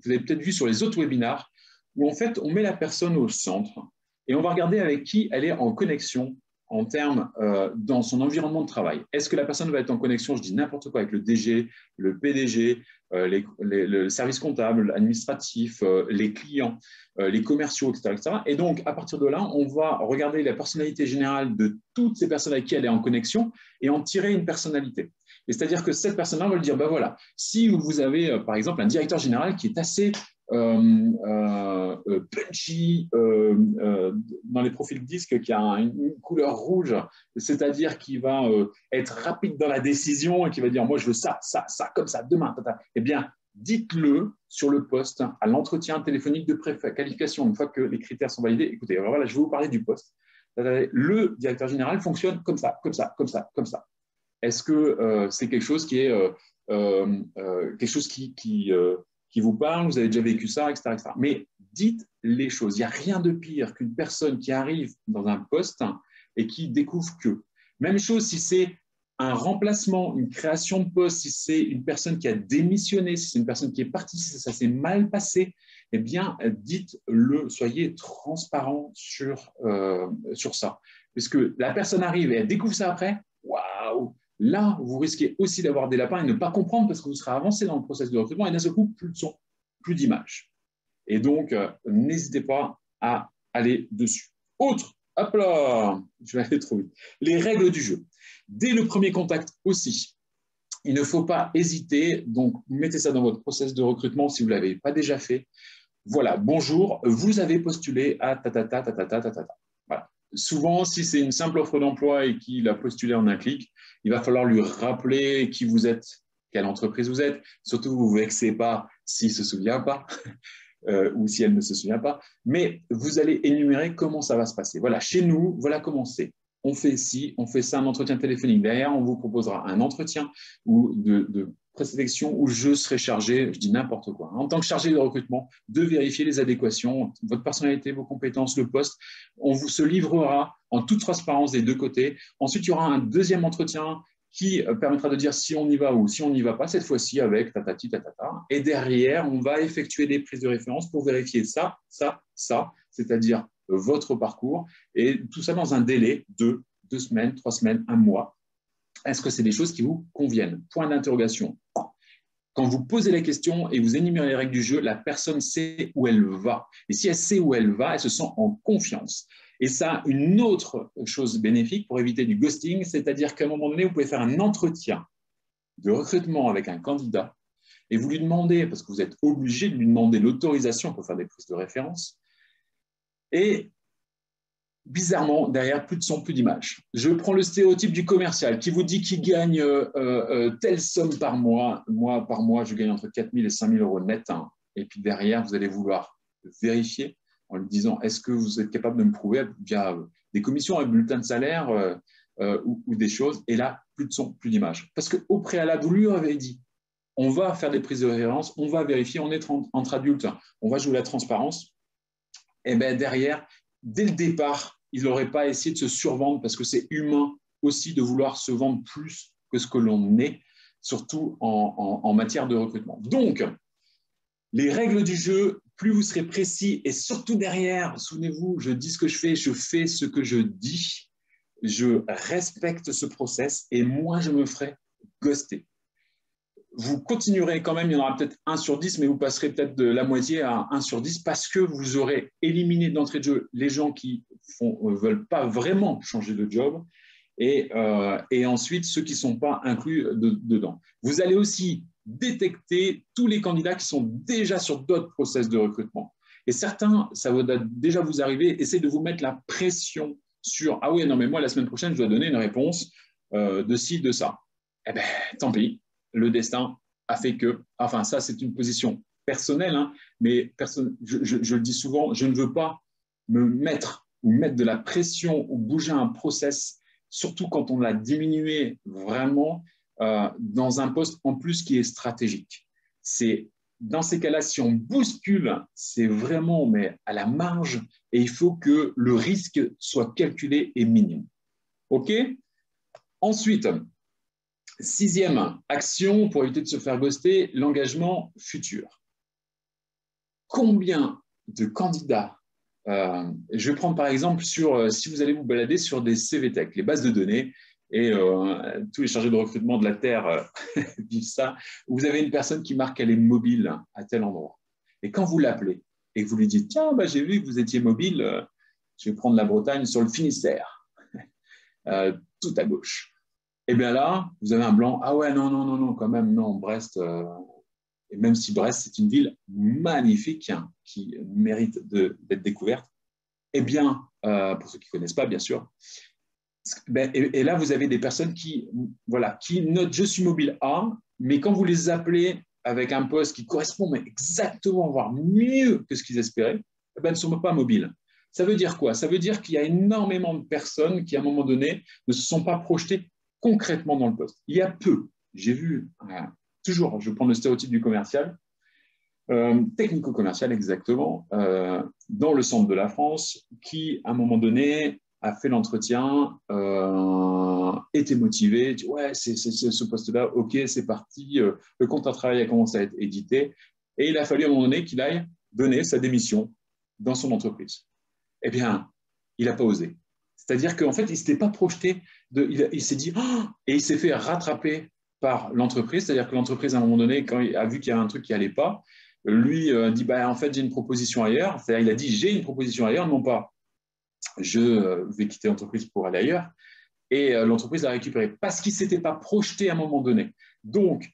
avez peut-être vu sur les autres webinars, où en fait, on met la personne au centre et on va regarder avec qui elle est en connexion en termes dans son environnement de travail. Est-ce que la personne va être en connexion, je dis n'importe quoi, avec le DG, le PDG, le service comptable, administratif, les clients, les commerciaux, etc., etc. Et donc, à partir de là, on va regarder la personnalité générale de toutes ces personnes avec qui elle est en connexion et en tirer une personnalité. C'est-à-dire que cette personne-là va lui dire, ben voilà, si vous avez, par exemple, un directeur général qui est assez punchy dans les profils disques, qui a une couleur rouge, c'est-à-dire qui va être rapide dans la décision et qui va dire, moi, je veux ça, ça, ça, comme ça, demain, tata. Eh bien, dites-le sur le poste à l'entretien téléphonique de préqualification. Une fois que les critères sont validés, écoutez, alors voilà, je vais vous parler du poste. Le directeur général fonctionne comme ça, comme ça, comme ça, comme ça. Est-ce que c'est quelque chose qui est quelque chose qui vous parle, vous avez déjà vécu ça, etc., etc. Mais dites les choses. Il n'y a rien de pire qu'une personne qui arrive dans un poste et qui découvre que. Même chose si c'est un remplacement, une création de poste, si c'est une personne qui a démissionné, si c'est une personne qui est partie, si ça s'est mal passé, eh bien, dites-le, soyez transparent sur ça. Parce que la personne arrive et elle découvre ça après, waouh! Là, vous risquez aussi d'avoir des lapins et ne pas comprendre parce que vous serez avancé dans le processus de recrutement et d'un seul coup, plus de son, plus d'image. Et donc, n'hésitez pas à aller dessus. Autre, hop là, je vais aller trop vite. Les règles du jeu. Dès le premier contact aussi, il ne faut pas hésiter. Donc, mettez ça dans votre processus de recrutement si vous ne l'avez pas déjà fait. Voilà, bonjour, vous avez postulé à tatata, tatata, tatata. Voilà. Souvent, si c'est une simple offre d'emploi et qu'il a postulé en un clic, il va falloir lui rappeler qui vous êtes, quelle entreprise vous êtes. Surtout, vous ne vous vexez pas s'il ne se souvient pas ou si elle ne se souvient pas. Mais vous allez énumérer comment ça va se passer. Voilà, chez nous, voilà comment c'est. On fait ci, on fait ça, un entretien téléphonique. Derrière, on vous proposera un entretien ou de présélection où je serai chargé, je dis n'importe quoi, en tant que chargé de recrutement, de vérifier les adéquations, votre personnalité, vos compétences, le poste. On vous se livrera en toute transparence des deux côtés. Ensuite, il y aura un deuxième entretien qui permettra de dire si on y va ou si on n'y va pas, cette fois-ci avec tatati, tatata. Et derrière, on va effectuer des prises de référence pour vérifier ça, ça, ça, c'est-à-dire votre parcours, et tout ça dans un délai de 2 semaines, 3 semaines, 1 mois. Est-ce que c'est des choses qui vous conviennent? Point d'interrogation. Quand vous posez la question et vous énumérez les règles du jeu, la personne sait où elle va. Et si elle sait où elle va, elle se sent en confiance. Et ça a une autre chose bénéfique pour éviter du ghosting, c'est-à-dire qu'à un moment donné, vous pouvez faire un entretien de recrutement avec un candidat et vous lui demandez, parce que vous êtes obligé de lui demander l'autorisation pour faire des prises de référence, et bizarrement, derrière, plus de son, plus d'image. Je prends le stéréotype du commercial qui vous dit qu'il gagne telle somme par mois. Moi, par mois, je gagne entre 4 000 et 5 000 euros net. Hein. Et puis derrière, vous allez vouloir vérifier en lui disant, est-ce que vous êtes capable de me prouver via des commissions, un bulletin de salaire ou des choses. Et là, plus de son, plus d'image. Parce qu'au préalable, vous lui avez dit, on va faire des prises de référence, on va vérifier, on est entre adultes, on va jouer la transparence. Et bien derrière, dès le départ, il n'aurait pas essayé de se survendre parce que c'est humain aussi de vouloir se vendre plus que ce que l'on est, surtout en matière de recrutement. Donc, les règles du jeu, plus vous serez précis et surtout derrière, souvenez-vous, je dis ce que je fais ce que je dis, je respecte ce process et moi, je me ferai ghoster. Vous continuerez quand même, il y en aura peut-être 1 sur 10, mais vous passerez peut-être de la moitié à 1 sur 10 parce que vous aurez éliminé d'entrée de jeu les gens qui ne veulent pas vraiment changer de job et ensuite ceux qui ne sont pas inclus dedans. Vous allez aussi détecter tous les candidats qui sont déjà sur d'autres process de recrutement. Et certains, ça va déjà vous arriver, essayez de vous mettre la pression sur « Ah oui, non, mais moi, la semaine prochaine, je dois donner une réponse de ci, de ça. » Eh bien, tant pis. Le destin a fait que, enfin ça c'est une position personnelle, hein, mais je le dis souvent, je ne veux pas me mettre ou mettre de la pression ou bouger un process, surtout quand on l'a diminué vraiment dans un poste en plus qui est stratégique. C'est dans ces cas-là, si on bouscule, c'est vraiment mais à la marge et il faut que le risque soit calculé et minime. OK? Ensuite, 6e action pour éviter de se faire ghoster, l'engagement futur. Combien de candidats Je vais prendre par exemple si vous allez vous balader sur des CVTech, les bases de données, et tous les chargés de recrutement de la Terre vivent ça, où vous avez une personne qui marque qu'elle est mobile à tel endroit. Et quand vous l'appelez et que vous lui dites, tiens, bah, j'ai vu que vous étiez mobile, je vais prendre la Bretagne sur le Finistère, tout à gauche. Et bien là, vous avez un blanc, ah ouais, non, non, non, non, quand même, non, Brest, et même si Brest, c'est une ville magnifique hein, qui mérite d'être découverte, eh bien, pour ceux qui ne connaissent pas, bien sûr, et là, vous avez des personnes voilà, qui notent je suis mobile A, mais quand vous les appelez avec un poste qui correspond mais exactement, voire mieux que ce qu'ils espéraient, eh ben, elles ne sont pas mobiles. Ça veut dire quoi? Ça veut dire qu'il y a énormément de personnes qui, à un moment donné, ne se sont pas projetées concrètement dans le poste. Il y a peu, j'ai vu, toujours, je prends le stéréotype du commercial, technico-commercial exactement, dans le centre de la France, qui, à un moment donné, a fait l'entretien, était motivé, dit ouais, c'est ce poste-là, ok, c'est parti, le contrat de travail a commencé à être édité, et il a fallu à un moment donné qu'il aille donner sa démission dans son entreprise. Eh bien, il n'a pas osé. C'est-à-dire qu'en fait, il ne s'était pas projeté, il s'est dit, oh, et il s'est fait rattraper par l'entreprise, c'est-à-dire que l'entreprise, à un moment donné, quand il a vu qu'il y avait un truc qui n'allait pas, lui dit, bah, en fait, j'ai une proposition ailleurs. C'est-à-dire, il a dit, j'ai une proposition ailleurs, non pas je vais quitter l'entreprise pour aller ailleurs. Et l'entreprise l'a récupéré parce qu'il ne s'était pas projeté à un moment donné. Donc,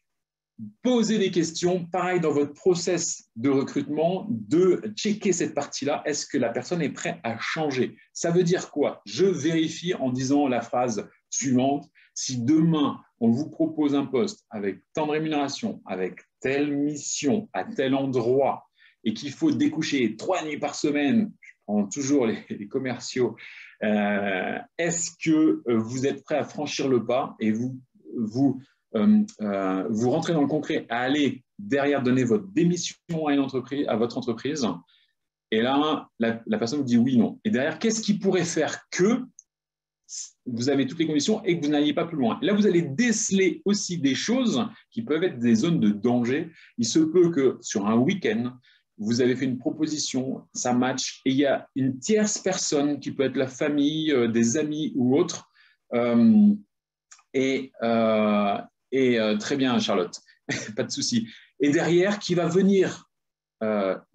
posez des questions, pareil dans votre process de recrutement, de checker cette partie-là. Est-ce que la personne est prête à changer? Ça veut dire quoi? Je vérifie en disant la phrase suivante. Si demain, on vous propose un poste avec tant de rémunération, avec telle mission, à tel endroit, et qu'il faut découcher 3 nuits par semaine, je prends toujours les commerciaux, est-ce que vous êtes prêt à franchir le pas et vous rentrez dans le concret, à aller derrière donner votre démission à une entreprise, à votre entreprise, et là, la personne vous dit oui, non. Et derrière, qu'est-ce qui pourrait faire que vous avez toutes les conditions et que vous n'alliez pas plus loin? Et là, vous allez déceler aussi des choses qui peuvent être des zones de danger. Il se peut que sur un week-end, vous avez fait une proposition, ça match, et il y a une tierce personne qui peut être la famille, des amis ou autre, très bien, Charlotte, pas de souci. Et derrière, qui va venir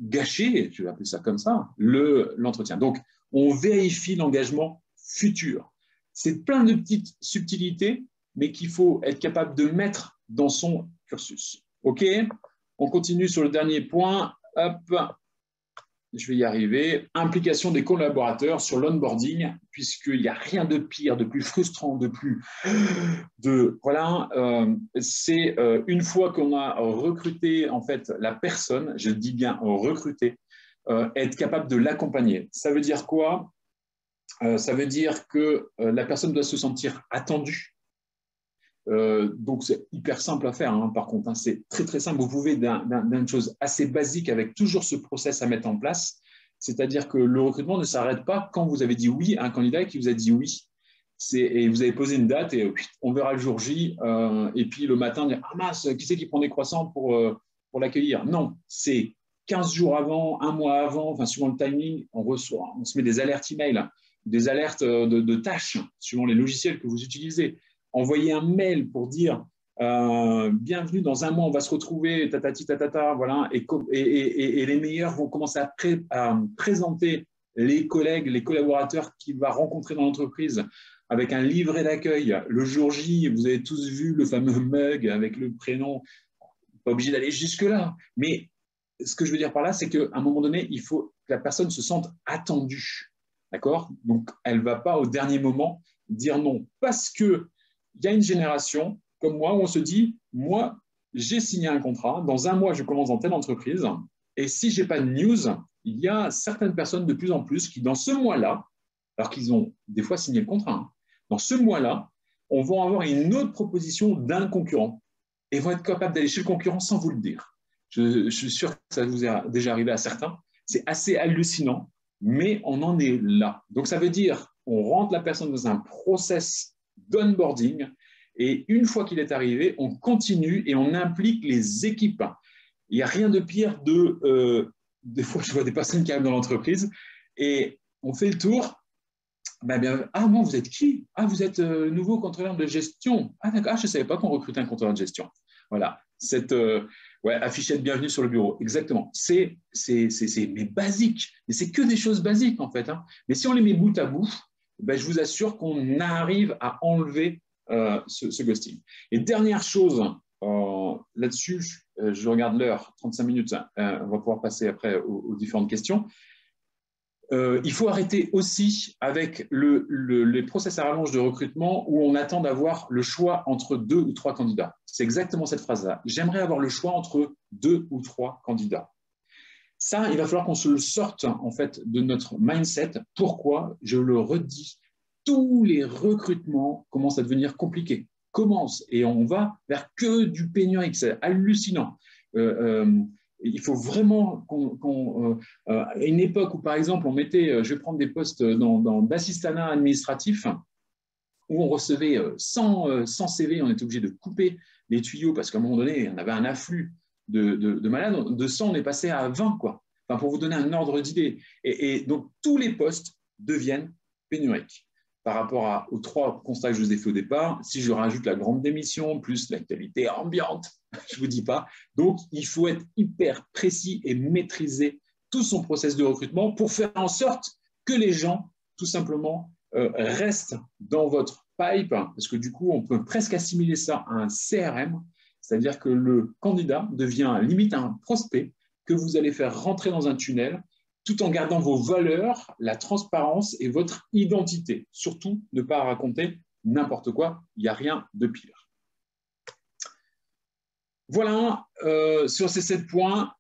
gâcher, je vais appeler ça comme ça, l'entretien. Donc, on vérifie l'engagement futur. C'est plein de petites subtilités, mais qu'il faut être capable de mettre dans son cursus. OK? On continue sur le dernier point. Hop, je vais y arriver. Implication des collaborateurs sur l'onboarding, puisqu'il n'y a rien de pire, de plus frustrant, voilà, c'est une fois qu'on a recruté en fait la personne, je dis bien recruter, être capable de l'accompagner. Ça veut dire quoi? Ça veut dire que la personne doit se sentir attendue. Donc, c'est hyper simple à faire, hein, par contre. Hein, c'est très, très simple. Vous pouvez d'une chose assez basique avec toujours ce process à mettre en place. C'est-à-dire que le recrutement ne s'arrête pas quand vous avez dit oui à un candidat qui vous a dit oui. Et vous avez posé une date et on verra le jour J. Et puis le matin, dire ah mince, qui c'est qui prend des croissants pour l'accueillir? Non, c'est 15 jours avant, un mois avant, enfin, suivant le timing, on se met des alertes email, des alertes de tâches, suivant les logiciels que vous utilisez. Envoyer un mail pour dire bienvenue, dans un mois, on va se retrouver, tatati, tatata, voilà, et les meilleurs vont commencer à présenter les collègues, les collaborateurs qu'il va rencontrer dans l'entreprise avec un livret d'accueil. Le jour J, vous avez tous vu le fameux mug avec le prénom. Pas obligé d'aller jusque-là. Mais ce que je veux dire par là, c'est qu'à un moment donné, il faut que la personne se sente attendue. D'accord? Donc, elle ne va pas au dernier moment dire non. Parce qu'il y a une génération comme moi où on se dit, moi, j'ai signé un contrat, dans un mois, je commence dans telle entreprise, et si je n'ai pas de news, il y a certaines personnes de plus en plus qui, dans ce mois-là, alors qu'ils ont des fois signé le contrat, hein, dans ce mois-là, on va avoir une autre proposition d'un concurrent et vont être capables d'aller chez le concurrent sans vous le dire. Je suis sûr que ça vous est déjà arrivé à certains. C'est assez hallucinant, mais on en est là. Donc, ça veut dire qu'on rentre la personne dans un process d'onboarding et une fois qu'il est arrivé, on continue et on implique les équipes. Il n'y a rien de pire des fois, je vois des personnes qui arrivent dans l'entreprise Et on fait le tour. Ben bien, ah bon, vous êtes qui? Ah, vous êtes nouveau contrôleur de gestion. Ah d'accord, ah, je ne savais pas qu'on recrutait un contrôleur de gestion. Voilà, cette ouais, affichette bienvenue sur le bureau. Exactement. C'est mais basique. Et c'est que des choses basiques en fait. Hein. Mais si on les met bout à bout, ben, je vous assure qu'on arrive à enlever ce ghosting. Et dernière chose, là-dessus, je regarde l'heure, 35 minutes. On va pouvoir passer après aux différentes questions. Il faut arrêter aussi avec les process à rallonge de recrutement où on attend d'avoir le choix entre 2 ou 3 candidats. C'est exactement cette phrase-là. J'aimerais avoir le choix entre 2 ou 3 candidats. Ça, il va falloir qu'on se le sorte en fait de notre mindset. Pourquoi? Je le redis, tous les recrutements commencent à devenir compliqués. Commencent et on va vers que du pénurique. C'est hallucinant. Il faut vraiment à une époque où, par exemple, on mettait, je vais prendre des postes d'assistanat administratif, où on recevait 100 CV, on était obligé de couper les tuyaux parce qu'à un moment donné, on avait un afflux de malades. De 100, on est passé à 20, quoi. Enfin, pour vous donner un ordre d'idée. Et donc, tous les postes deviennent pénuriques. Par rapport aux 3 constats que je vous ai fait au départ, si je rajoute la grande démission, plus l'actualité ambiante, je ne vous dis pas. Donc, il faut être hyper précis et maîtriser tout son process de recrutement pour faire en sorte que les gens, tout simplement, restent dans votre pipe, parce que du coup, on peut presque assimiler ça à un CRM, c'est-à-dire que le candidat devient limite un prospect que vous allez faire rentrer dans un tunnel tout en gardant vos valeurs, la transparence et votre identité. Surtout, ne pas raconter n'importe quoi, il n'y a rien de pire. Voilà, sur ces 7 points,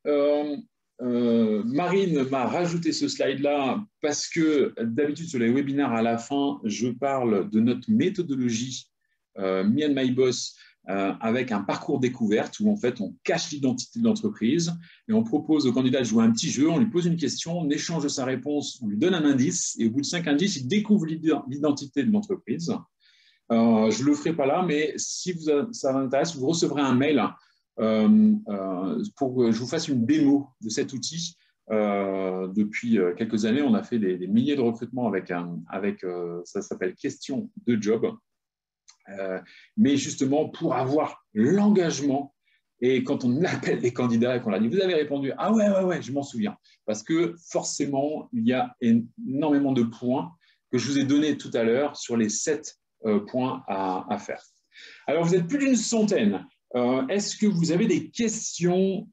Marine m'a rajouté ce slide-là parce que d'habitude, sur les webinaires, à la fin, je parle de notre méthodologie Me and My Boss avec un parcours découverte où en fait, on cache l'identité de l'entreprise et on propose au candidat de jouer un petit jeu, on lui pose une question, on échange sa réponse, on lui donne un indice et au bout de 5 indices, il découvre l'identité de l'entreprise. Je ne le ferai pas là, mais si ça vous intéresse, vous recevrez un mail pour que je vous fasse une démo de cet outil. Depuis quelques années, on a fait des milliers de recrutements avec ça s'appelle Question de Job. Mais justement, pour avoir l'engagement, et quand on appelle les candidats et qu'on leur dit « Vous avez répondu ?»« Ah ouais, je m'en souviens. » Parce que forcément, il y a énormément de points que je vous ai donnés tout à l'heure sur les 7 points à faire. Alors, vous êtes plus d'une centaine. Est-ce que vous avez des questions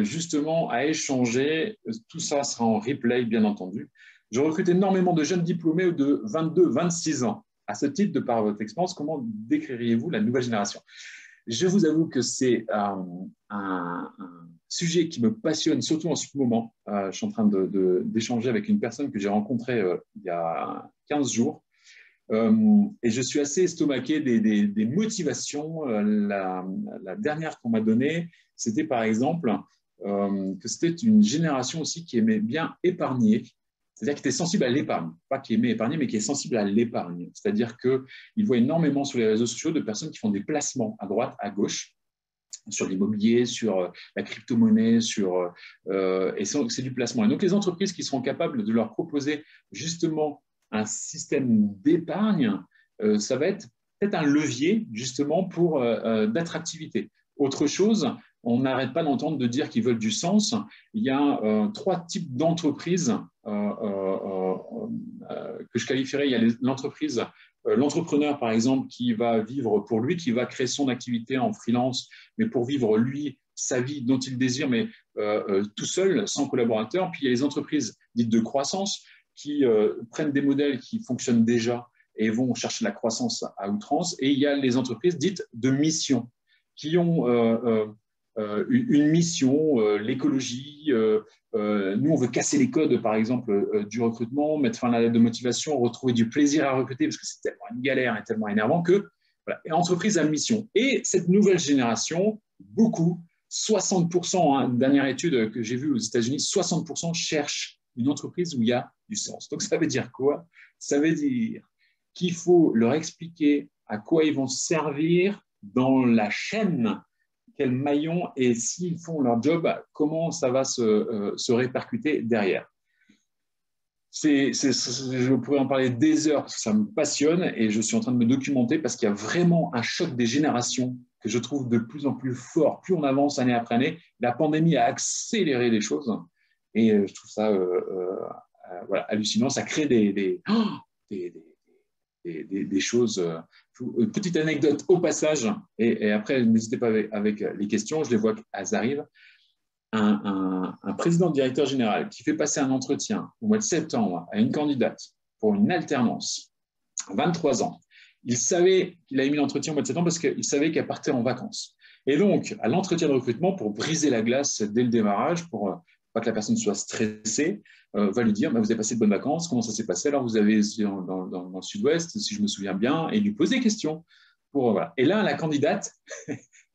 justement à échanger? Tout ça sera en replay, bien entendu. Je recrute énormément de jeunes diplômés de 22-26 ans. À ce titre, de par votre expérience, comment décririez-vous la nouvelle génération? Je vous avoue que c'est un sujet qui me passionne, surtout en ce moment. Je suis en train d'échanger avec une personne que j'ai rencontrée il y a 15 jours. Et je suis assez estomaqué des motivations. La dernière qu'on m'a donnée, c'était par exemple que c'était une génération aussi qui aimait bien épargner, c'est-à-dire qui était sensible à l'épargne, pas qui aimait épargner, mais qui est sensible à l'épargne. C'est-à-dire qu'il voit énormément sur les réseaux sociaux de personnes qui font des placements à droite, à gauche, sur l'immobilier, sur la crypto-monnaie, et c'est du placement. Et donc, les entreprises qui seront capables de leur proposer justement un système d'épargne, ça va être peut-être un levier justement d'attractivité. Autre chose, on n'arrête pas d'entendre de dire qu'ils veulent du sens. Il y a 3 types d'entreprises que je qualifierais. Il y a l'entreprise, l'entrepreneur par exemple qui va vivre pour lui, qui va créer son activité en freelance, mais pour vivre lui sa vie dont il désire, mais tout seul, sans collaborateur. Puis il y a les entreprises dites de croissance qui prennent des modèles qui fonctionnent déjà et vont chercher la croissance à outrance. Et il y a les entreprises dites de mission, qui ont une mission, l'écologie. Nous, on veut casser les codes, par exemple, du recrutement, mettre fin à la lettre de motivation, retrouver du plaisir à recruter, parce que c'est tellement une galère et tellement énervant que, voilà, et entreprise à mission. Et cette nouvelle génération, beaucoup, 60%, hein, dernière étude que j'ai vue aux États-Unis, 60% cherchent une entreprise où il y a du sens. Donc, ça veut dire quoi? Ça veut dire qu'il faut leur expliquer à quoi ils vont servir dans la chaîne, quel maillon, et s'ils font leur job, comment ça va se répercuter derrière. je pourrais en parler des heures parce que ça me passionne et je suis en train de me documenter parce qu'il y a vraiment un choc des générations que je trouve de plus en plus fort. Plus on avance année après année, la pandémie a accéléré les choses et je trouve ça voilà, hallucinant. Ça crée des choses. Petite anecdote au passage, et après, n'hésitez pas avec les questions, je les vois qu'elles arrivent. Un président directeur général qui fait passer un entretien au mois de septembre à une candidate pour une alternance, 23 ans, il savait qu'il avait mis l'entretien au mois de septembre parce qu'il savait qu'elle partait en vacances. Et donc, à l'entretien de recrutement, pour briser la glace dès le démarrage, pour pas que la personne soit stressée, va lui dire, vous avez passé de bonnes vacances, comment ça s'est passé? Alors, vous avez dans le sud-ouest, si je me souviens bien, et lui poser des questions. Voilà. Et là, la candidate,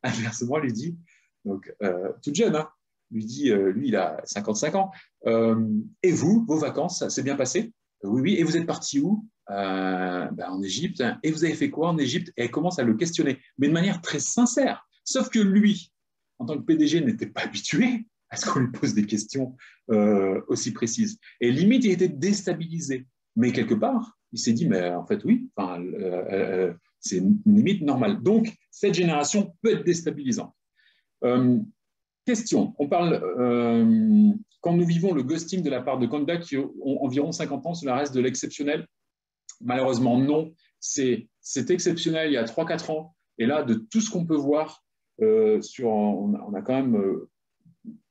inversement, lui dit, donc, toute jeune, hein, lui dit, lui, il a 55 ans, et vous, vos vacances, ça s'est bien passé? Oui, oui, et vous êtes parti où? En Égypte. Et vous avez fait quoi en Égypte? Et elle commence à le questionner, mais de manière très sincère. Sauf que lui, en tant que PDG, n'était pas habitué à ce qu'on lui pose des questions aussi précises. Et limite, il était déstabilisé. Mais quelque part, il s'est dit, mais en fait, oui, c'est une limite normale. Donc, cette génération peut être déstabilisante. Question, on parle, quand nous vivons le ghosting de la part de candidats qui ont environ 50 ans, cela reste de l'exceptionnel? Malheureusement, non. C'est exceptionnel il y a 3-4 ans. Et là, de tout ce qu'on peut voir, on a quand même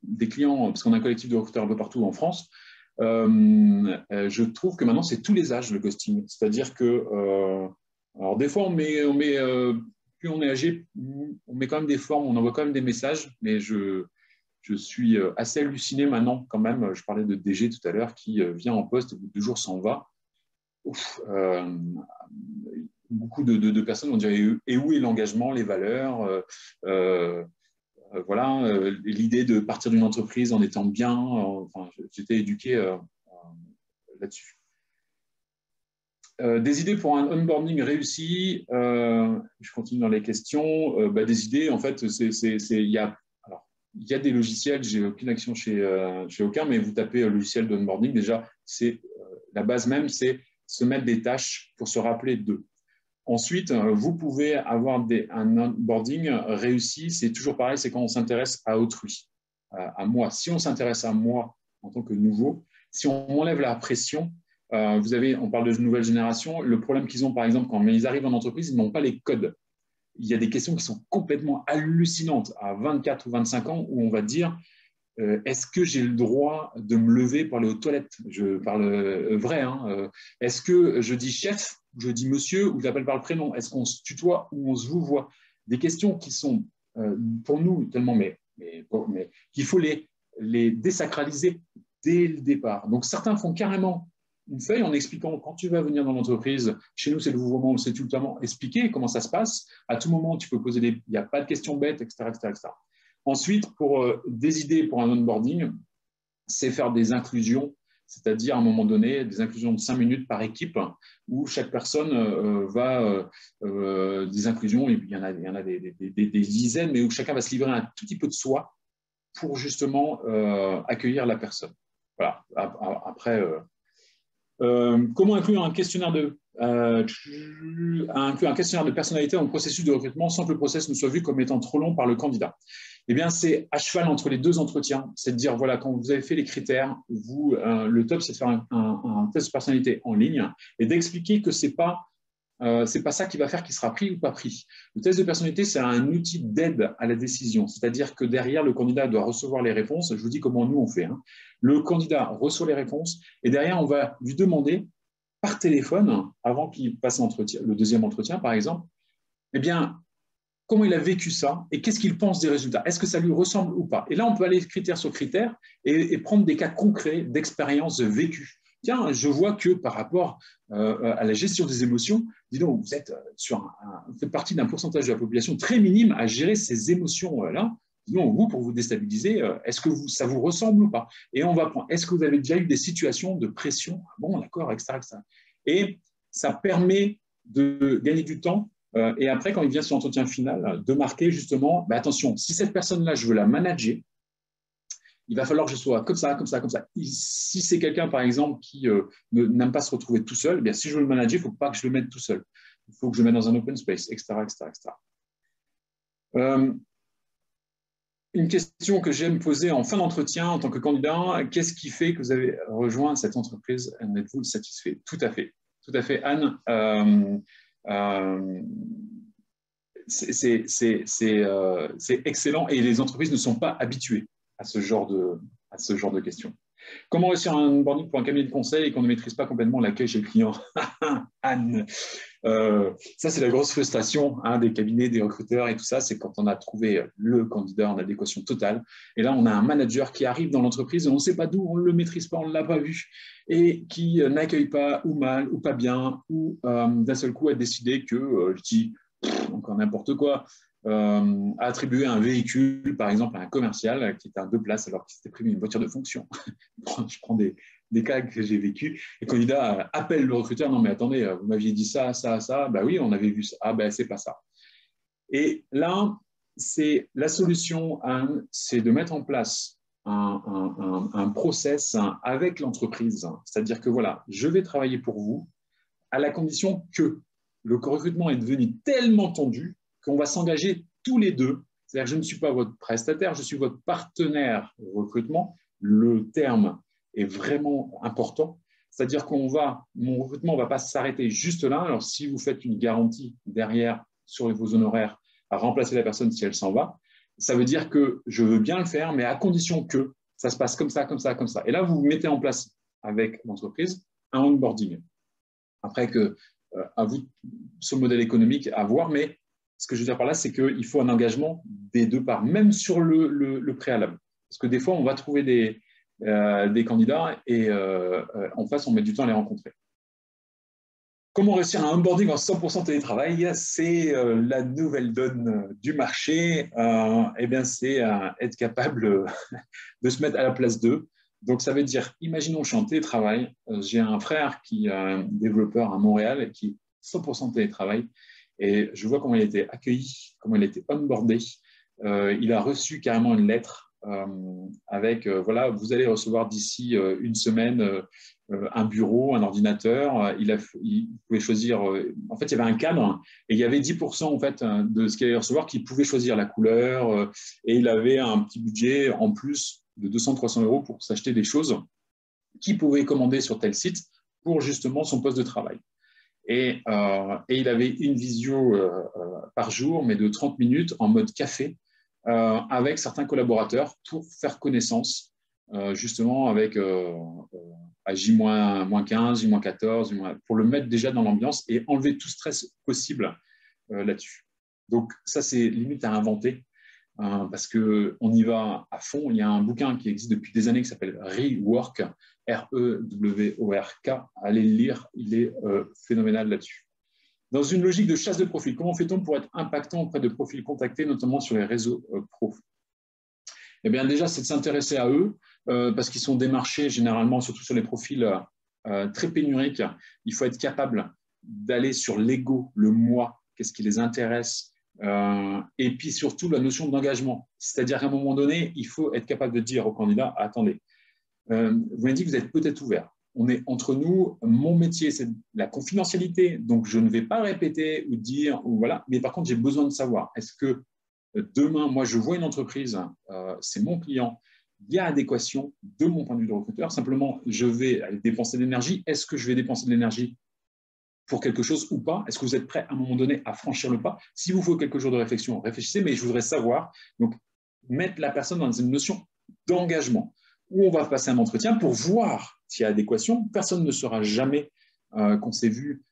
des clients, parce qu'on a un collectif de recruteurs un peu partout en France, je trouve que maintenant, c'est tous les âges, le ghosting. C'est-à-dire que, alors des fois, plus on est âgé, on met quand même des formes, on envoie quand même des messages, mais je suis assez halluciné maintenant quand même. Je parlais de DG tout à l'heure qui vient en poste et au bout de 2 jours s'en va. Beaucoup de personnes vont dire et où est l'engagement, les valeurs voilà, l'idée de partir d'une entreprise en étant bien. Enfin, j'étais éduqué là-dessus. Des idées pour un onboarding réussi. Je continue dans les questions. Des idées, en fait, il y a des logiciels, j'ai aucune action chez aucun, mais vous tapez logiciel d'onboarding, déjà, la base même, c'est se mettre des tâches pour se rappeler d'eux. Ensuite, vous pouvez avoir un onboarding réussi, c'est toujours pareil, c'est quand on s'intéresse à autrui, à moi. Si on s'intéresse à moi en tant que nouveau, si on enlève la pression, on parle de nouvelle génération, le problème qu'ils ont, par exemple, quand ils arrivent en entreprise, ils n'ont pas les codes. Il y a des questions qui sont complètement hallucinantes à 24 ou 25 ans où on va dire est-ce que j'ai le droit de me lever pour aller aux toilettes? Je parle vrai. Hein, est-ce que je dis chef, je dis monsieur ou je l'appelle par le prénom? Est-ce qu'on se tutoie ou on se vous voit? Des questions qui sont pour nous tellement, mais qu'il faut les désacraliser dès le départ. Donc certains font carrément une feuille en expliquant quand tu vas venir dans l'entreprise, chez nous c'est le vouvoiement, c'est tout le temps expliquer comment ça se passe. À tout moment, tu peux poser il n'y a pas de questions bêtes, etc. etc., etc. Ensuite, pour des idées pour un onboarding, c'est faire des inclusions, c'est-à-dire à un moment donné, des inclusions de 5 minutes par équipe, où chaque personne va, des inclusions, il y en a des dizaines, mais où chacun va se livrer un tout petit peu de soi pour justement accueillir la personne. Voilà. Après, comment inclure un questionnaire de personnalité dans le processus de recrutement sans que le process ne soit vu comme étant trop long par le candidat? Eh bien, c'est à cheval entre les 2 entretiens. C'est de dire, voilà, quand vous avez fait les critères, le top, c'est de faire un test de personnalité en ligne et d'expliquer que c'est pas ça qui va faire qu'il sera pris ou pas pris. Le test de personnalité, c'est un outil d'aide à la décision. C'est-à-dire que derrière, le candidat doit recevoir les réponses. Je vous dis comment nous, on fait. Hein. Le candidat reçoit les réponses et derrière, on va lui demander par téléphone, avant qu'il passe le deuxième entretien, par exemple, eh bien, comment il a vécu ça et qu'est-ce qu'il pense des résultats. Est-ce que ça lui ressemble ou pas? Et là, on peut aller critère sur critère et prendre des cas concrets d'expériences vécues. Tiens, je vois que par rapport à la gestion des émotions, dis donc, vous faites partie d'un pourcentage de la population très minime à gérer ces émotions-là. Disons, vous, pour vous déstabiliser, est-ce que ça vous ressemble ou pas? Et on va prendre, est-ce que vous avez déjà eu des situations de pression? Bon, d'accord, etc., etc. Et ça permet de gagner du temps. Et après, quand il vient sur l'entretien final, de marquer justement, attention, si cette personne-là, je veux la manager, il va falloir que je sois comme ça, comme ça, comme ça. Si c'est quelqu'un, par exemple, qui n'aime pas se retrouver tout seul, eh bien, si je veux le manager, il ne faut pas que je le mette tout seul. Il faut que je le mette dans un open space, etc., etc., etc. Une question que j'aime poser en fin d'entretien en tant que candidat, qu'est-ce qui fait que vous avez rejoint cette entreprise? Êtes-vous satisfait? Tout à fait, Anne. C'est excellent et les entreprises ne sont pas habituées à ce genre de questions. Comment réussir un onboarding pour un cabinet de conseil et qu'on ne maîtrise pas complètement l'accueil chez le client? Anne, ça c'est la grosse frustration des cabinets, des recruteurs et tout ça, c'est quand on a trouvé le candidat en adéquation totale. Et là, on a un manager qui arrive dans l'entreprise et on ne sait pas d'où, on ne le maîtrise pas, on ne l'a pas vu, et qui n'accueille pas ou mal ou pas bien, ou d'un seul coup a décidé que, je dis encore n'importe quoi, a attribué un véhicule, par exemple, à un commercial qui était à 2 places alors qu'il s'était prévu une voiture de fonction. Je prends des cas que j'ai vécu. Et le candidat appelle le recruteur, non mais attendez, vous m'aviez dit ça, ça, ça. Ben oui, on avait vu ça. Ah ben c'est pas ça. Et là, c'est la solution, c'est de mettre en place un process avec l'entreprise. C'est-à-dire que voilà, je vais travailler pour vous à la condition que le recrutement est devenu tellement tendu qu'on va s'engager tous les deux. C'est-à-dire que je ne suis pas votre prestataire, je suis votre partenaire au recrutement. Le terme est vraiment important. C'est-à-dire mon recrutement ne va pas s'arrêter juste là. Alors, si vous faites une garantie derrière sur vos honoraires à remplacer la personne si elle s'en va, ça veut dire que je veux bien le faire, mais à condition que ça se passe comme ça, comme ça, comme ça. Et là, vous mettez en place avec l'entreprise un onboarding. Après à vous, sur le modèle économique, à voir, mais ce que je veux dire par là, c'est qu'il faut un engagement des deux parts, même sur le préalable. Parce que des fois, on va trouver des candidats et en face, on met du temps à les rencontrer. Comment réussir un onboarding en 100% télétravail? C'est la nouvelle donne du marché. Eh bien, c'est être capable de se mettre à la place d'eux. Donc, ça veut dire, imaginons, je suis en télétravail, j'ai un frère qui est un développeur à Montréal et qui est 100% télétravail, et je vois comment il a été accueilli, comment il a été onboardé. Il a reçu carrément une lettre avec, voilà, vous allez recevoir d'ici une semaine un bureau, un ordinateur. Il pouvait choisir, en fait, il y avait un cadre et il y avait 10% en fait, de ce qu'il allait recevoir qui pouvait choisir la couleur et il avait un petit budget en plus de 200-300 € pour s'acheter des choses qu'il pouvait commander sur tel site pour justement son poste de travail. Et il avait une visio par jour, mais de 30 minutes en mode café avec certains collaborateurs pour faire connaissance justement avec à J-15, J-14, pour le mettre déjà dans l'ambiance et enlever tout stress possible là-dessus. Donc ça, c'est limite à inventer. Parce qu'on y va à fond. Il y a un bouquin qui existe depuis des années qui s'appelle Rework, R-E-W-O-R-K. Allez le lire, il est phénoménal là-dessus. Dans une logique de chasse de profil, comment fait-on pour être impactant auprès de profils contactés, notamment sur les réseaux pro? Eh bien, déjà, c'est de s'intéresser à eux, parce qu'ils sont démarchés généralement, surtout sur les profils très pénuriques. Il faut être capable d'aller sur l'ego, le moi, qu'est-ce qui les intéresse, et puis surtout la notion d'engagement. C'est-à-dire qu'à un moment donné, il faut être capable de dire au candidat, attendez, vous m'avez dit que vous êtes peut-être ouvert. On est entre nous, mon métier, c'est la confidentialité, donc je ne vais pas répéter ou dire, ou voilà, mais par contre, j'ai besoin de savoir, est-ce que demain, moi, je vois une entreprise, c'est mon client, il y a adéquation de mon point de vue de recruteur, simplement, je vais aller dépenser de l'énergie, est-ce que je vais dépenser de l'énergie pour quelque chose ou pas? Est-ce que vous êtes prêt à un moment donné à franchir le pas? Si vous faut quelques jours de réflexion, réfléchissez, mais je voudrais savoir, donc, mettre la personne dans une notion d'engagement, où on va passer un entretien pour voir s'il y a adéquation. Personne ne saura jamais qu'on s'est vu.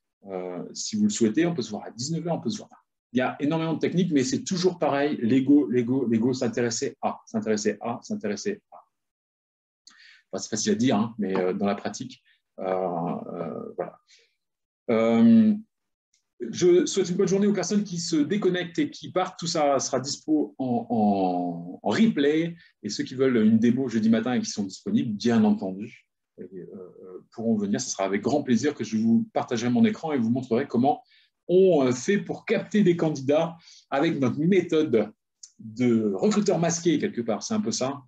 Si vous le souhaitez, on peut se voir à 19h, on peut se voir. Il y a énormément de techniques, mais c'est toujours pareil, l'ego, s'intéresser à. Enfin, c'est facile à dire, hein, mais dans la pratique, voilà. Je souhaite une bonne journée aux personnes qui se déconnectent et qui partent. Tout ça sera dispo en replay. Et ceux qui veulent une démo jeudi matin et qui sont disponibles, bien entendu, pourront venir. Ce sera avec grand plaisir que je vous partagerai mon écran et vous montrerai comment on fait pour capter des candidats avec notre méthode de recruteur masqué quelque part, c'est un peu ça,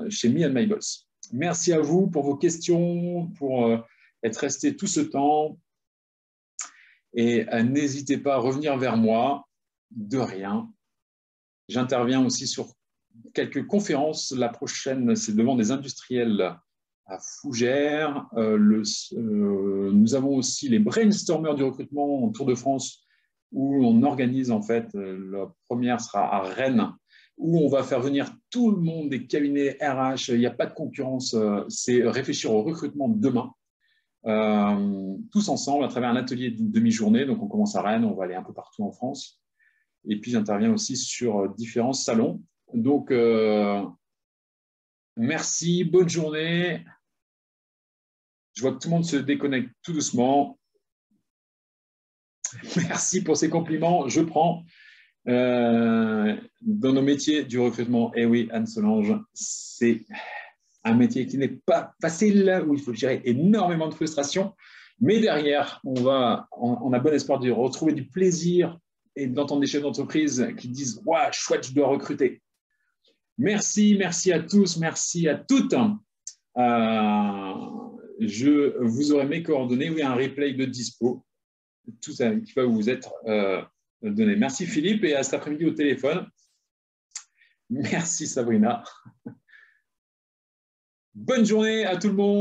chez Me and My Boss. Merci à vous pour vos questions, pour être resté tout ce temps. Et n'hésitez pas à revenir vers moi, de rien. J'interviens aussi sur quelques conférences. La prochaine, c'est devant des industriels à Fougères. Nous avons aussi les brainstormers du recrutement en Tour de France, où on organise en fait, la première sera à Rennes, où on va faire venir tout le monde des cabinets RH. Il n'y a pas de concurrence, c'est réfléchir au recrutement demain. Tous ensemble à travers un atelier d'une demi-journée. Donc on commence à Rennes, on va aller un peu partout en France. Et puis j'interviens aussi sur différents salons. Donc merci, bonne journée. Je vois que tout le monde se déconnecte tout doucement. Merci pour ces compliments, je prends. Dans nos métiers du recrutement, eh oui, Anne-Solange, c'est un métier qui n'est pas facile, où il faut gérer énormément de frustration. Mais derrière, on a bon espoir de retrouver du plaisir et d'entendre des chefs d'entreprise qui disent « Ouah, chouette, je dois recruter ». Merci, merci à tous, merci à toutes. Vous aurez mes coordonnées, oui, un replay de dispo, tout ça qui va vous être donné. Merci Philippe et à cet après-midi au téléphone. Merci Sabrina. Bonne journée à tout le monde.